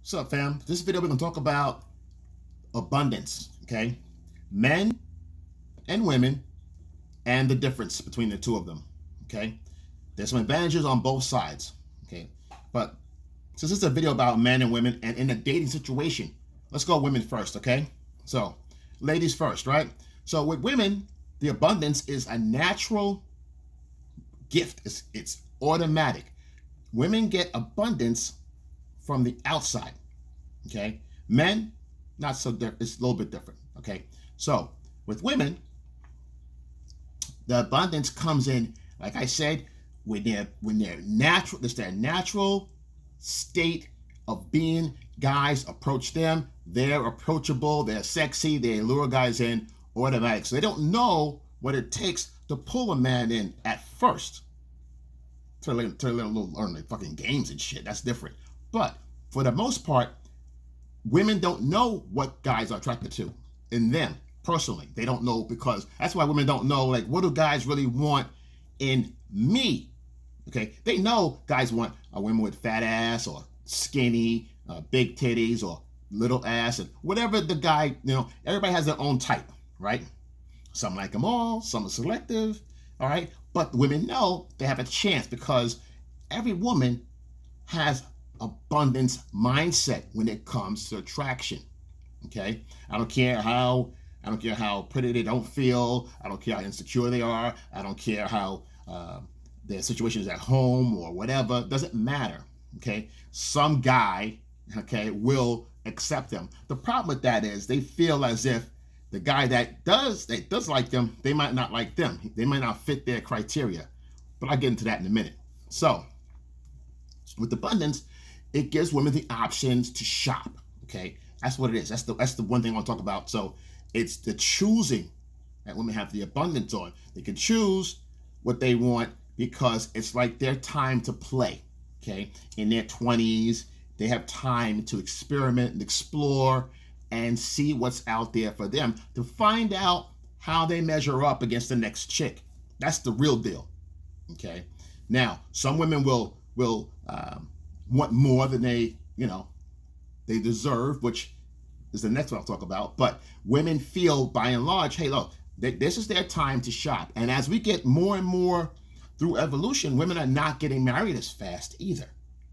What's up, fam? This video we're gonna talk about abundance, okay? Men and women and the difference between the two of them, okay? There's some advantages on both sides, okay? But since this is a video about men and women and in a dating situation, let's go women first, okay? So, ladies first, right? So with women, the abundance is a natural gift. It's automatic. Women get abundance from the outside, okay? Men, not so different. It's a little bit different, okay? So with women, the abundance comes in, like I said, when they're natural. It's their natural state of being. Guys approach them. They're approachable. They're sexy. They lure guys in automatic. So they don't know what it takes to pull a man in at first. To learn the fucking games and shit. That's different. But for the most part, women don't know what guys are attracted to in them personally. They don't know, because that's why women don't know, like, what do guys really want in me? Okay, they know guys want a woman with fat ass or skinny, big titties or little ass, and whatever the guy, everybody has their own type, right? Some like them all, some are selective, all right? But women know they have a chance because every woman has abundance mindset when it comes to attraction. Okay, I don't care how pretty they don't feel. I don't care how insecure they are. I don't care how their situation is at home or whatever. It doesn't matter. Okay, some guy, okay, will accept them. The problem with that is they feel as if the guy that does like them, they might not like them. They might not fit their criteria. But I'll get into that in a minute. So with abundance, it gives women the options to shop. Okay, that's what it is. That's the one thing I want to talk about. So it's the choosing that women have the abundance on. They can choose what they want because it's like their time to play. Okay, in their 20s, they have time to experiment and explore and see what's out there for them to find out how they measure up against the next chick. That's the real deal. Okay, now some women will want more than they deserve, which is the next one I'll talk about. But women feel, by and large, hey, look, this is their time to shop. And as we get more and more through evolution, women are not getting married as fast either.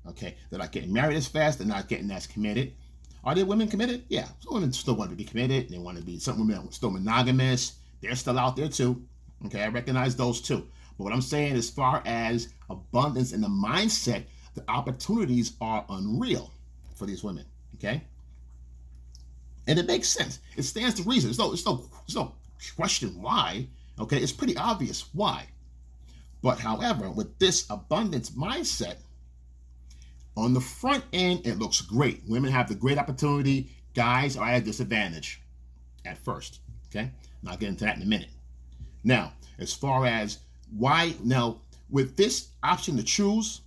Okay, they're not getting married as fast. They're not getting as committed. Are there women committed? Yeah, some women still want to be committed. They want to be, some women are still monogamous. They're still out there too. Okay, I recognize those too. But what I'm saying, as far as abundance and the mindset, the opportunities are unreal for these women. Okay, and it makes sense. It stands to reason. There's no question why. Okay, it's pretty obvious why. But however, with this abundance mindset, on the front end, it looks great. Women have the great opportunity. Guys are at a disadvantage at first. Okay, and I'll get into that in a minute. Now, as far as why, now with this option to choose,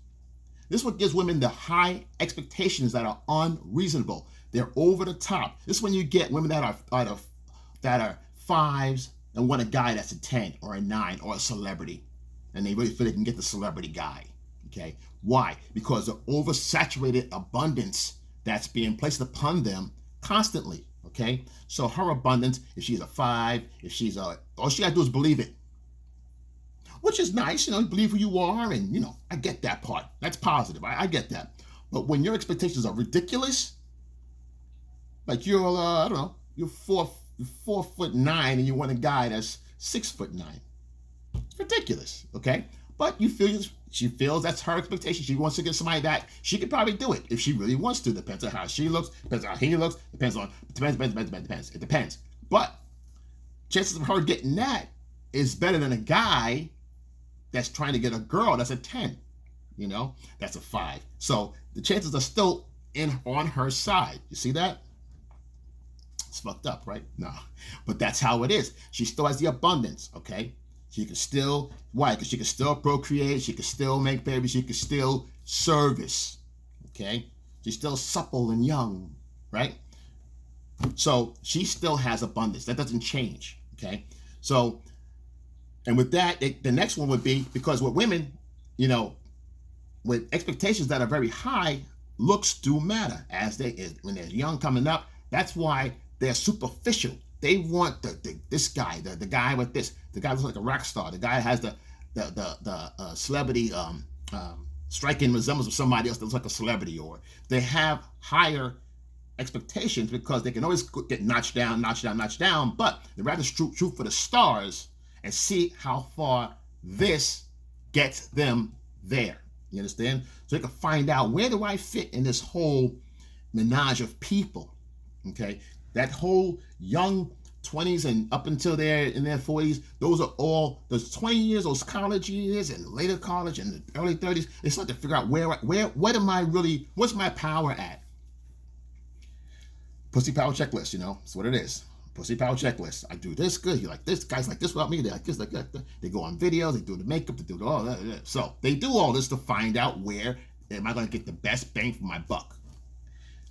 this is what gives women the high expectations that are unreasonable. They're over the top. This is when you get women that are fives and want a guy that's a 10 or a 9 or a celebrity, and they really feel they can get the celebrity guy. Okay, why? Because the oversaturated abundance that's being placed upon them constantly. Okay, so her abundance, if she's a 5, if she's all she gotta do is believe it, which is nice. Believe who you are, and I get that part. That's positive. I get that. But when your expectations are ridiculous, like you're I don't know, you're 4'9" and you want a guy that's 6'9", it's ridiculous. Okay, but she feels that's her expectation. She wants to get somebody that she could probably do it if she really wants to. Depends on how she looks, depends on how he looks, depends. It depends. But chances of her getting that is better than a guy that's trying to get a girl that's a 10, that's a 5. So the chances are still on her side. You see that? It's fucked up, right? No, but that's how it is. She still has the abundance, okay? She can still, why? Because she can still procreate, she can still make babies, she can still service, okay? She's still supple and young, right? So she still has abundance. That doesn't change, okay? So, and with that, the next one would be, because with women, with expectations that are very high, looks do matter when they're young coming up. That's why they're superficial. They want this guy, the guy with this, the guy looks like a rock star, the guy has the celebrity striking resemblance of somebody else that looks like a celebrity, or they have higher expectations because they can always get notched down, but they'd rather shoot for the stars and see how far this gets them there. You understand? So they can find out, where do I fit in this whole menage of people? Okay, that whole young 20s and up until they're in their 40s, those are all those 20 years, those college years and later college and the early 30s. They start to figure out what am I really, what's my power at? Pussy power checklist, that's what it is. Pussy power checklist. I do this good. You like this? Guys like this without me. They like this, like that. They go on videos. They do the makeup. They do all that. So they do all this to find out, where am I going to get the best bang for my buck,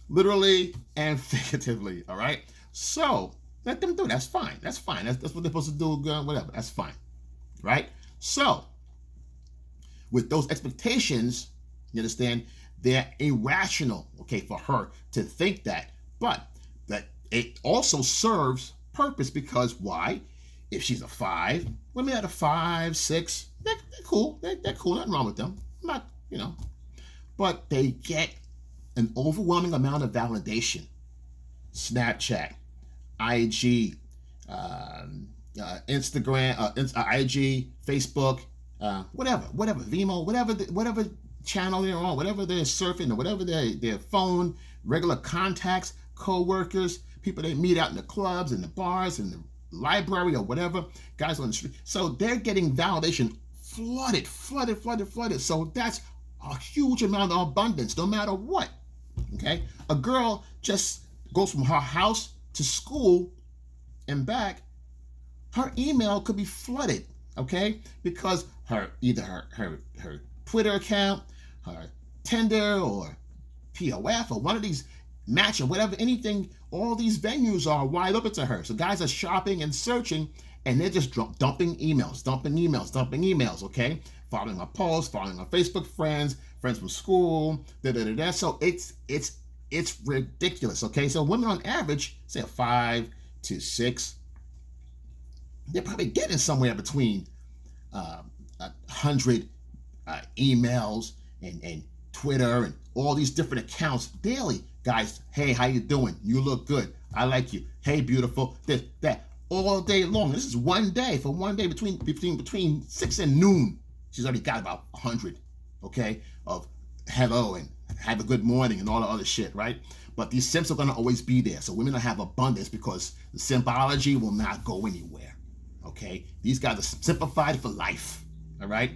literally and figuratively. All right. So let them do it. That's fine. That's fine. That's what they're supposed to do. Whatever. That's fine. Right. So with those expectations, you understand, they're irrational. Okay, for her to think that, but that it also serves purpose, because why? If she's a 5, women at a 5, 6, they're cool. They're cool. Nothing wrong with them. Not, but they get an overwhelming amount of validation. Snapchat, IG, Instagram, IG, Facebook, whatever, Vimeo, whatever channel they're on, whatever they're surfing, or whatever their phone, regular contacts, co-workers, people they meet out in the clubs and the bars and the library or whatever, guys on the street. So they're getting validation flooded. So that's a huge amount of abundance, no matter what. Okay? A girl just goes from her house to school and back, her email could be flooded, okay? Because either her Twitter account, her Tinder or POF or one of these Match or whatever, anything, all these venues are wide open to her. So guys are shopping and searching, and they're just dumping emails, okay? Following her posts, following her Facebook friends from school, So it's ridiculous, okay? So women on average, say a 5 to 6, they're probably getting somewhere between 100 emails and Twitter and all these different accounts daily. Guys, hey, how you doing? You look good. I like you. Hey, beautiful. This, that, all day long. This is one day. For one day between 6 and noon, she's already got about 100, okay, of hello and have a good morning and all the other shit, right? But these simps are going to always be there. So women don't have abundance because the symbology will not go anywhere, okay? These guys are simplified for life, all right?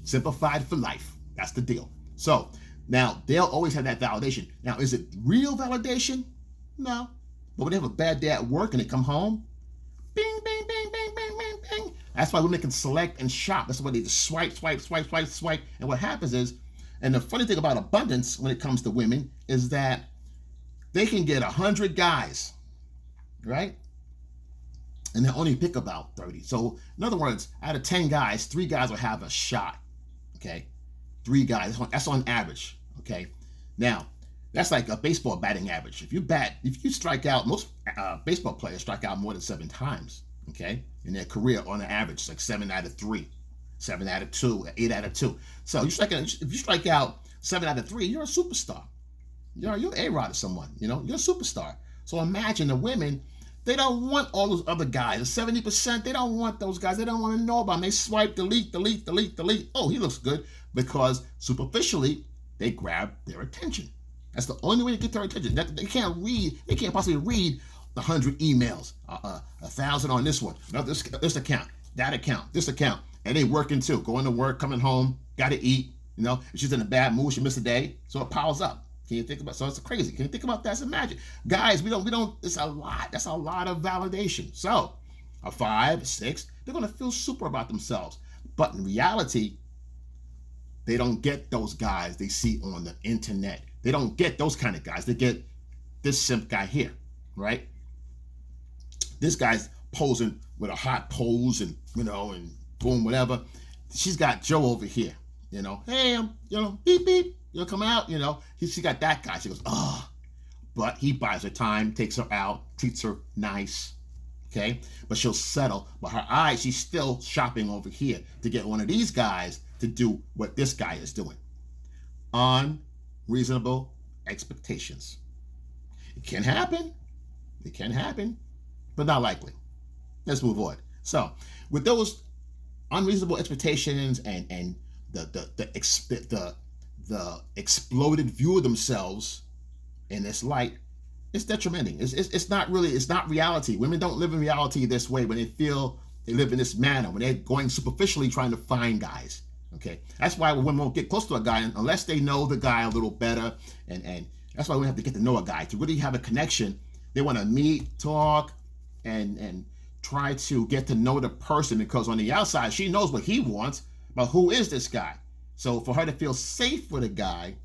Simplified for life. That's the deal. So now, they'll always have that validation. Now, is it real validation? No. But when they have a bad day at work and they come home, bing, bing, bing, bing, bing, bing, bing. That's why women can select and shop. That's why they just swipe. And what happens is, and the funny thing about abundance when it comes to women is that they can get 100 guys, right? And they'll only pick about 30. So, in other words, out of 10 guys, 3 guys will have a shot, okay? 3 guys, that's on average, okay? Now, that's like a baseball batting average. If you strike out, most baseball players strike out more than 7 times, okay? In their career, on the average, it's like 7 out of 3, 7 out of 2, 8 out of 2. So if you strike out 7 out of 3, you're a superstar. You're A-Rod or someone, you're a superstar. So imagine the women, they don't want all those other guys. The 70%, they don't want those guys. They don't want to know about them. They swipe, delete. Oh, he looks good. Because superficially, they grab their attention. That's the only way to get their attention. They can't possibly read the 100 emails, 1,000 on this one, this account, that account, this account, and they working too, going to work, coming home, got to eat, if she's in a bad mood, she missed a day, so it piles up. Can you think about, so it's crazy. Can you think about that? It's magic. Guys, we don't, it's a lot. That's a lot of validation. So a 5, 6, they're going to feel super about themselves. But in reality, they don't get those guys they see on the internet. They don't get those kind of guys. They get this simp guy here, right? This guy's posing with a hot pose and, and boom, whatever. She's got Joe over here, hey, I'm, beep, beep, You'll come out, she got that guy. She goes, oh, but he buys her time, takes her out, treats her nice, okay? But she'll settle. But her eyes, she's still shopping over here to get one of these guys to do what this guy is doing. Unreasonable expectations. It can happen. It can happen, but not likely. Let's move on. So, with those unreasonable expectations and the exploded view of themselves in this light, it's detrimental. It's not reality. Women don't live in reality this way when they feel they live in this manner, when they're going superficially trying to find guys. Okay, that's why women won't get close to a guy unless they know the guy a little better, and that's why we have to get to know a guy to really have a connection. They want to meet, talk, and try to get to know the person, because on the outside she knows what he wants, but who is this guy? So for her to feel safe with a guy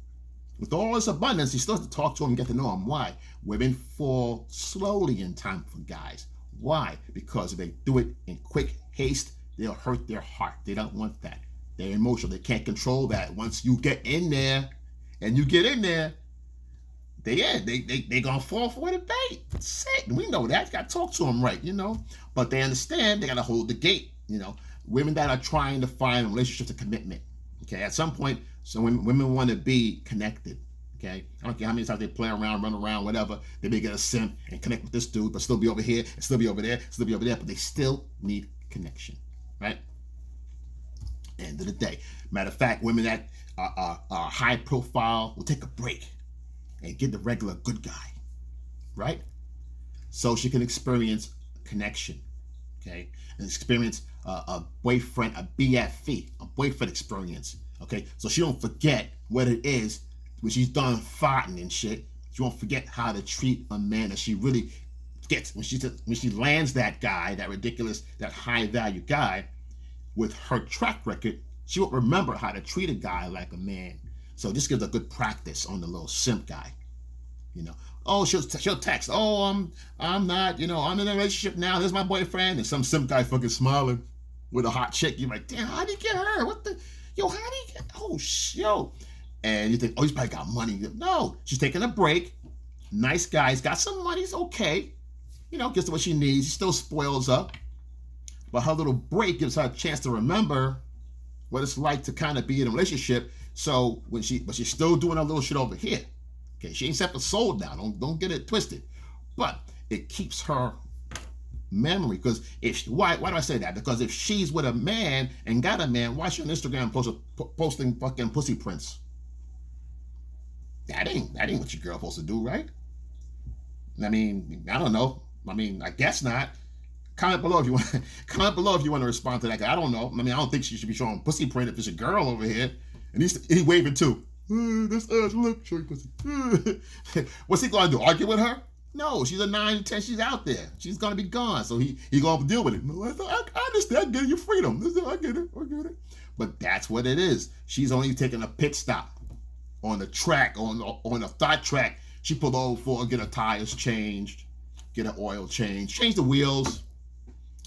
with all this abundance, she still has to talk to him and get to know him. Why? Women fall slowly in time for guys. Why? Because if they do it in quick haste, they'll hurt their heart. They don't want that. They're emotional. They can't control that. Once you get in there, they gonna fall for the bait. Sick. We know that. You gotta talk to them right, But they understand they gotta hold the gate, Women that are trying to find a relationship to commitment. Okay, at some point, so women want to be connected. Okay, I don't care how many times they play around, run around, whatever. They may get a simp and connect with this dude, but still be over here, and still be over there, still be over there. But they still need connection, right? End of the day. Matter of fact, women that are high profile will take a break and get the regular good guy, right? So she can experience connection, okay, and experience a boyfriend, a BFE, a boyfriend experience, okay? So she don't forget what it is when she's done fighting and shit. She won't forget how to treat a man that she really gets when she lands that guy, that ridiculous, that high value guy. With her track record, she won't remember how to treat a guy like a man. So this gives a good practice on the little simp guy, Oh, she'll text. Oh, I'm not, I'm in a relationship now. There's my boyfriend, and some simp guy fucking smiling with a hot chick. You're like, damn, how'd he get her? What the, how did he get? Oh, yo. And you think, oh, he's probably got money. No, she's taking a break. Nice guy. He's got some money. He's okay. Gets what she needs. He still spoils up. But her little break gives her a chance to remember what it's like to kind of be in a relationship. So but she's still doing her little shit over here. Okay, she ain't set the soul down. Don't get it twisted. But it keeps her memory. Because why do I say that? Because if she's with a man and got a man, why is she on Instagram posting fucking pussy prints? That ain't what your girl supposed to do, right? I mean, I don't know. I guess not. Comment below if you want. Comment below if you want to respond to that. I don't know. I don't think she should be showing pussy print if it's a girl over here. And he's waving too. This ass, look, show you pussy. What's he gonna do? Argue with her? No, she's a 9 10. She's out there. She's gonna be gone. So he gonna deal with it. No, I understand. Get your freedom. I get it. But that's what it is. She's only taking a pit stop on the track, on the thought track. She pulled over for get her tires changed, get her oil changed, change the wheels.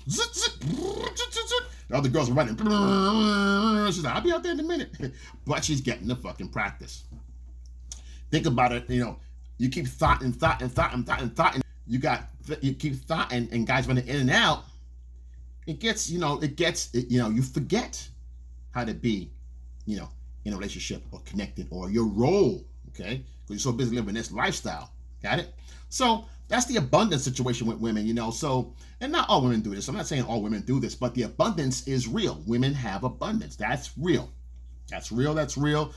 The other girls are running. She's like, I'll be out there in a minute. But she's getting the fucking practice. Think about it, you keep thought. You keep thought and guys running in and out. You forget how to be, in a relationship or connected or your role, okay? Because you're so busy living this lifestyle. Got it? So that's the abundance situation with women, So, and not all women do this. I'm not saying all women do this, but the abundance is real. Women have abundance. That's real. That's real. The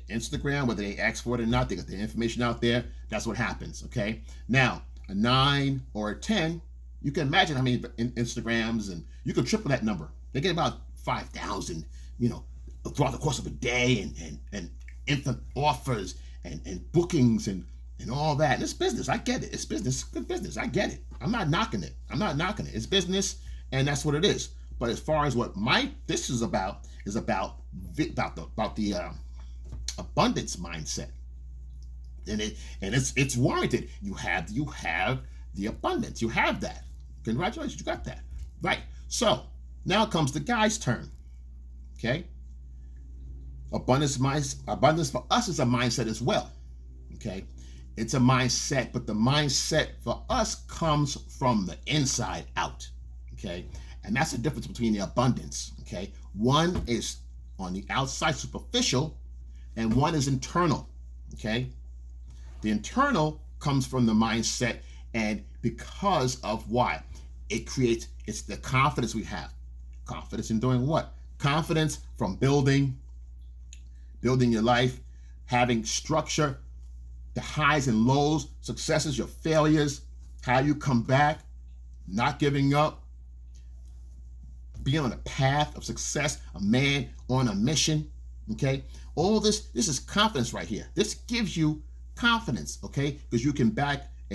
Instagram, whether they ask for it or not, they got the information out there. That's what happens, okay? Now, a 9 or a 10, you can imagine how many Instagrams, and you can triple that number. They get about 5,000, throughout the course of a day, and infinite offers and bookings and all that. And it's business. I get it. It's business. Good business. I get it. I'm not knocking it. It's business, and that's what it is. But as far as what this is about the abundance mindset, and it's warranted. You have the abundance. You have that. Congratulations, you got that. Right. So now comes the guy's turn. Okay. Abundance for us is a mindset as well. Okay, it's a mindset, but the mindset for us comes from the inside out. Okay, and that's the difference between the abundance. Okay, one is on the outside, superficial, and one is internal. Okay, the internal comes from the mindset, and because of why it's the confidence we have. Confidence in doing what? Confidence from building your life, having structure, the highs and lows, successes, your failures, how you come back, not giving up, being on a path of success, a man on a mission. Okay, all this is confidence right here. This gives you confidence, okay, because you can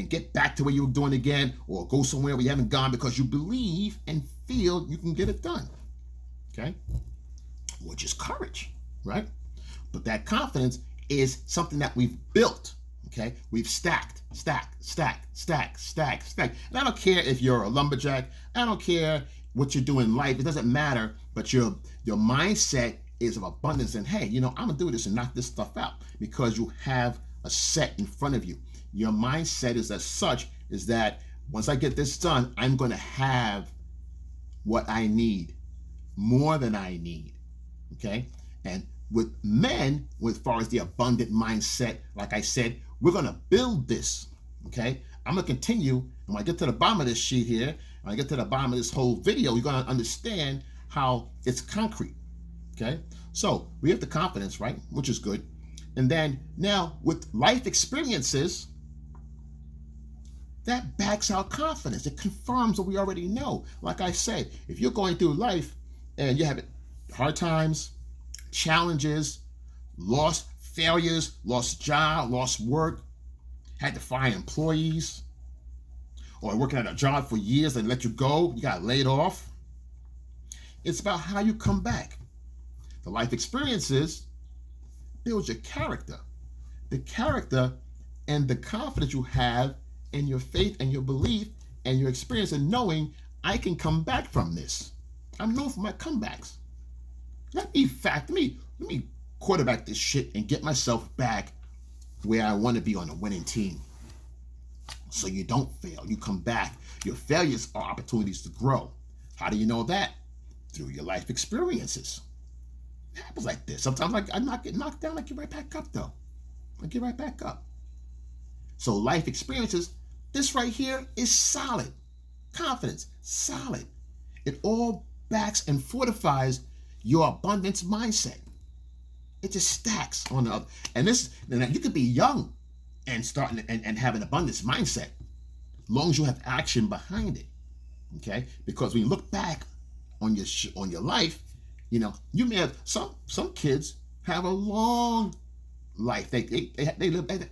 get back to where you were doing again, or go somewhere where you haven't gone, because you believe and feel you can get it done. Okay, which is courage, right? But that confidence is something that we've built. Okay, we've stacked. And I don't care if you're a lumberjack. I don't care what you do in life. It doesn't matter. But your mindset is of abundance, and hey, I'm gonna do this and knock this stuff out, because you have a set in front of you. Your mindset is as such, is that once I get this done, I'm gonna have what I need, more than I need. Okay, and with men, as far as the abundant mindset, like I said, we're going to build this. Okay, I'm going to continue. And when I get to the bottom of this sheet here, when I get to the bottom of this whole video, you're going to understand how it's concrete. Okay, so we have the confidence, right, which is good. And then now with life experiences, that backs our confidence. It confirms what we already know. Like I said, if you're going through life and you're having hard times, challenges, lost failures, lost job, lost work, had to fire employees, or working at a job for years and let you go, you got laid off. It's about how you come back. The life experiences build your character. The character and the confidence you have in your faith and your belief and your experience, and knowing I can come back from this. I'm known for my comebacks. Let me quarterback this shit and get myself back where I want to be on a winning team. So you don't fail. You come back. Your failures are opportunities to grow. How do you know that? Through your life experiences. It happens like this. Sometimes I not get knocked down, I get right back up though. I get right back up. So life experiences, this right here is solid. Confidence, solid. It all backs and fortifies your abundance mindset. It just stacks on the other. And you could be young and starting and have an abundance mindset, as long as you have action behind it. Okay? Because when you look back on your life, you may have some kids have a long life. They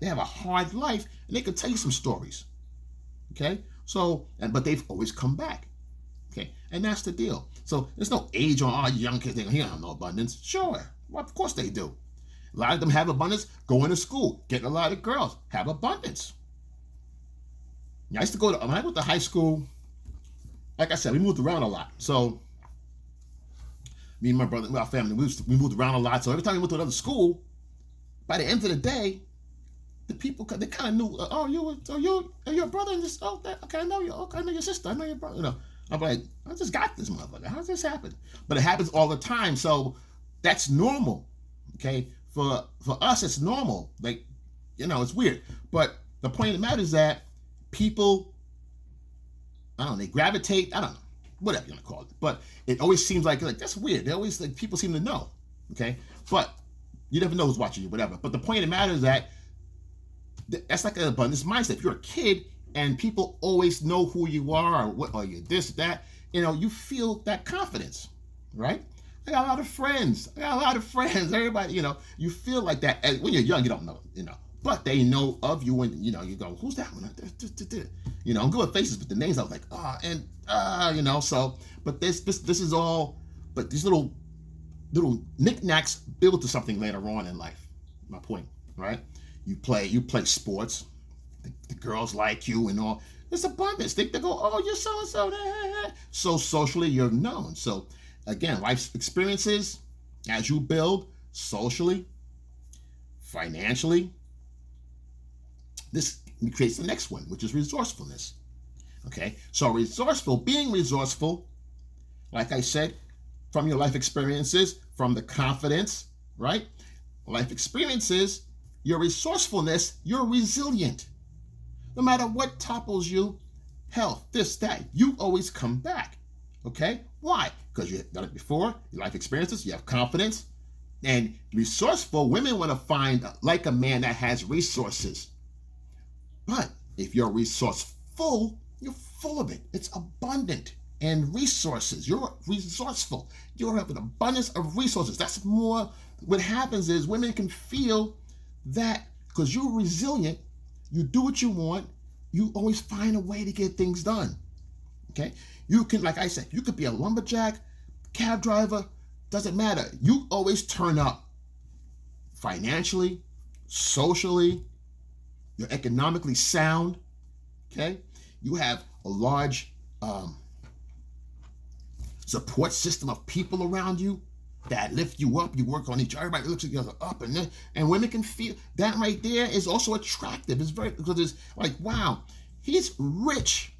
have a hard life, and they can tell you some stories. Okay? So, but they've always come back. Okay? And that's the deal. So there's no age on our young kids. They don't have no abundance. Sure. Well, of course they do. A lot of them have abundance, going to school, getting a lot of girls, have abundance. I used to when I went to high school, like I said, we moved around a lot. So me and my brother, our family, we moved around a lot. So every time we went to another school, by the end of the day, the people, they kind of knew, you're a brother in this, okay, I know you, okay, I know your sister, I know your brother, I'm like, I just got this motherfucker. How's this happen? But it happens all the time. So that's normal. Okay. For us, it's normal. Like, it's weird. But the point of the matter is that people, they gravitate, I don't know, whatever you want to call it. But it always seems like that's weird. They always, people seem to know. Okay. But you never know who's watching you, whatever. But the point of the matter is that that's like an abundance mindset. If you're a kid and people always know who you are, or what, or you're this, that, you feel that confidence, right? I got a lot of friends. Everybody, you feel like that. And when you're young, you don't know, but they know of you when, you go, who's that one? I'm good with faces, but the names, I was like, so, but this is all, but these little knickknacks build to something later on in life. My point, right? You play sports. The girls like you and all. There's abundance. They go, oh, you're so-and-so. So socially, you're known. So again, life's experiences, as you build, socially, financially. This creates the next one, which is resourcefulness. Okay, so being resourceful, like I said, from your life experiences, from the confidence, right? Life experiences, your resourcefulness, you're resilient. No matter what topples you, health, this, that, you always come back. Okay? Why? Because you've done it before, your life experiences, you have confidence. And resourceful, women want to find like a man that has resources. But if you're resourceful, you're full of it. It's abundant and resources. You're resourceful. You have an abundance of resources. That's more. What happens is women can feel that because you're resilient, you do what you want, you always find a way to get things done. Okay? You can, like I said, you could be a lumberjack, cab driver, doesn't matter. You always turn up financially, socially, you're economically sound. Okay? You have a large support system of people around you that lift you up. You work on each other. Everybody lifts each other up, and women can feel that right there is also attractive. It's very, because it's like, wow, he's rich.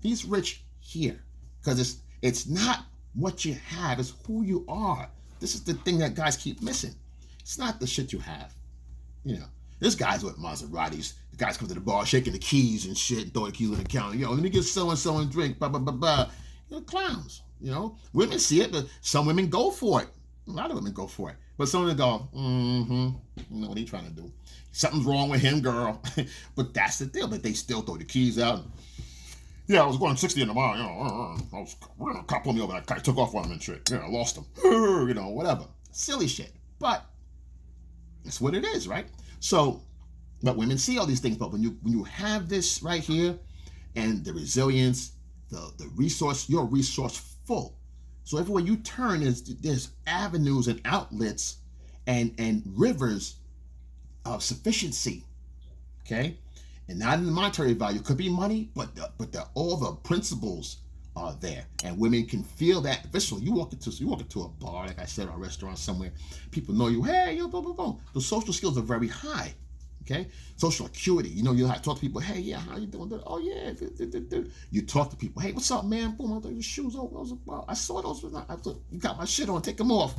He's rich here because it's not what you have, it's who you are. This is the thing that guys keep missing. It's not the shit you have. You know, there's guys with Maseratis. The guys come to the bar shaking the keys and shit, throw the keys on the counter. Yo, let me get so and so and drink. Blah blah blah blah. You know, clowns. You know, women see it, but some women go for it. A lot of women go for it. But some women go, you know what he's trying to do. Something's wrong with him, girl. But that's the deal. But they still throw the keys out. Yeah, I was going 60 in the mile. You know, cop pulled me over. I took off on him and shit. You know, I lost him. You know, whatever. Silly shit. But that's what it is, right? So, but women see all these things. But when you have this right here, and the resilience, the resource, you're resourceful. So everywhere you turn, there's avenues and outlets and rivers of sufficiency. Okay, and not in the monetary value. It could be money, but all the principles are there, and women can feel that viscerally. You walk into a bar, like I said, or a restaurant somewhere. People know you. Hey, yo, boom, boom, boom. The social skills are very high. Okay, social acuity. You know, you have to talk to people. Hey, yeah, how you doing? Oh yeah. You talk to people. Hey, what's up, man? Boom, I thought your shoes. Oh, I saw those. I thought you got my shit on. Take them off.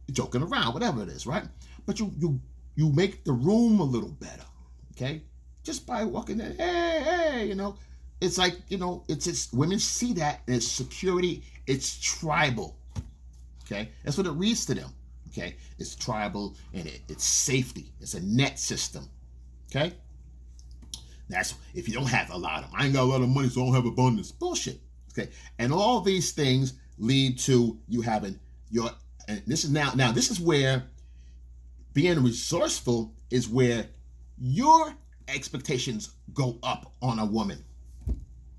You're joking around, whatever it is, right? But you make the room a little better. Okay, just by walking in. Hey, you know, it's like, you know, it's just women see that, and it's security. It's tribal. Okay, that's what it reads to them. Okay, it's tribal, and it's safety. It's a net system. Okay? That's if you don't have a lot of them. I ain't got a lot of money, so I don't have abundance. Bullshit. Okay? And all these things lead to you having and this is now this is where being resourceful is where your expectations go up on a woman.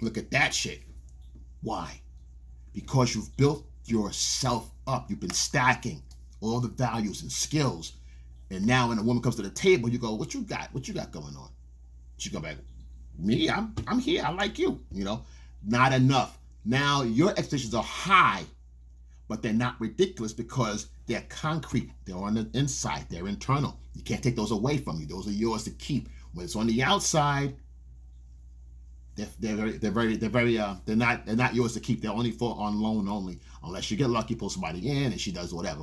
Look at that shit. Why? Because you've built yourself up. You've been stacking all the values and skills. And now when a woman comes to the table, you go, what you got? What you got going on? She go back, me, I'm here. I like you. You know, not enough. Now your expectations are high, but they're not ridiculous because they're concrete. They're on the inside. They're internal. You can't take those away from you. Those are yours to keep. When it's on the outside, they're not yours to keep. They're only on loan only, unless you get lucky, pull somebody in, and she does whatever.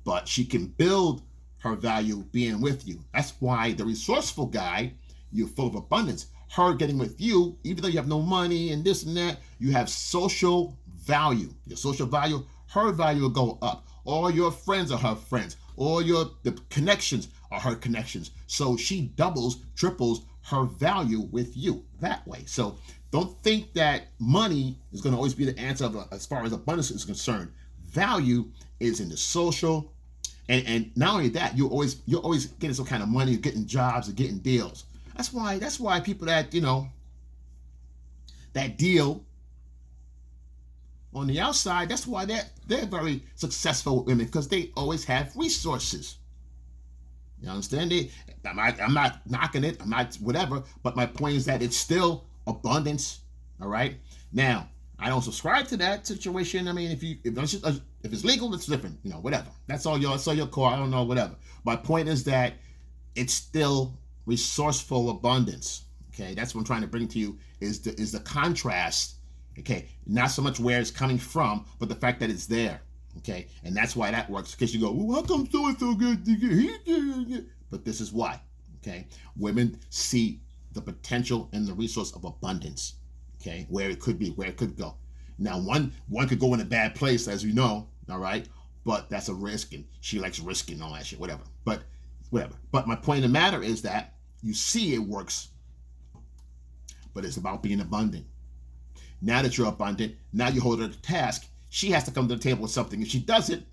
But she can build her value being with you. That's why the resourceful guy, you're full of abundance. Her getting with you, even though you have no money and this and that, you have social value. Your social value, her value will go up. All your friends are her friends. All the connections are her connections. So she doubles, triples her value with you that way. So don't think that money is going to always be the answer as far as abundance is concerned. Value is in the social. And not only that, you're always getting some kind of money, getting jobs, and getting deals. That's why people that, you know, that deal on the outside, that's why they're very successful women, because they always have resources. You understand? I'm not knocking it, I'm not whatever, but my point is that it's still abundance. All right. Now, I don't subscribe to that situation. I mean, if If it's legal, it's different. Whatever. That's all your core. I don't know, whatever. My point is that it's still resourceful abundance. Okay, that's what I'm trying to bring to you is the contrast. Okay, not so much where it's coming from, but the fact that it's there. Okay, and that's why that works. Because you go, well, how come so and so good? But this is why. Okay, women see the potential and the resource of abundance. Okay, where it could be, where it could go. Now, one could go in a bad place, as we know. All right, but that's a risk, and she likes risking all that shit. Whatever. But my point of the matter is that you see it works, but it's about being abundant. Now that you're abundant, now you hold her to task. She has to come to the table with something. If she doesn't,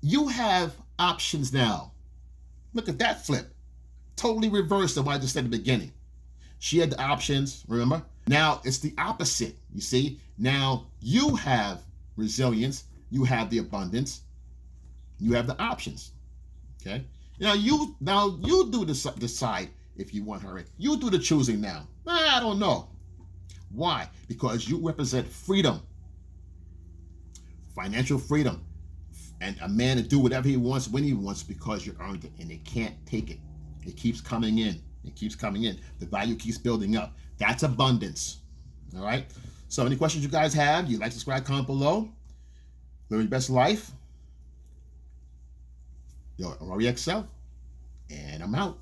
you have options now. Look at that flip. Totally reversed of what I just said at the beginning. She had the options, remember? Now it's the opposite, you see? Now you have resilience. You have the abundance. You have the options, okay? Now you do decide if you want her in. You do the choosing now. I don't know. Why? Because you represent freedom, financial freedom, and a man to do whatever he wants when he wants because you earned it, and they can't take it. It keeps coming in. It keeps coming in. The value keeps building up. That's abundance. All right? So any questions you guys have, you like, subscribe, comment below. Live your best life. Yo, I'm REXL, and I'm out.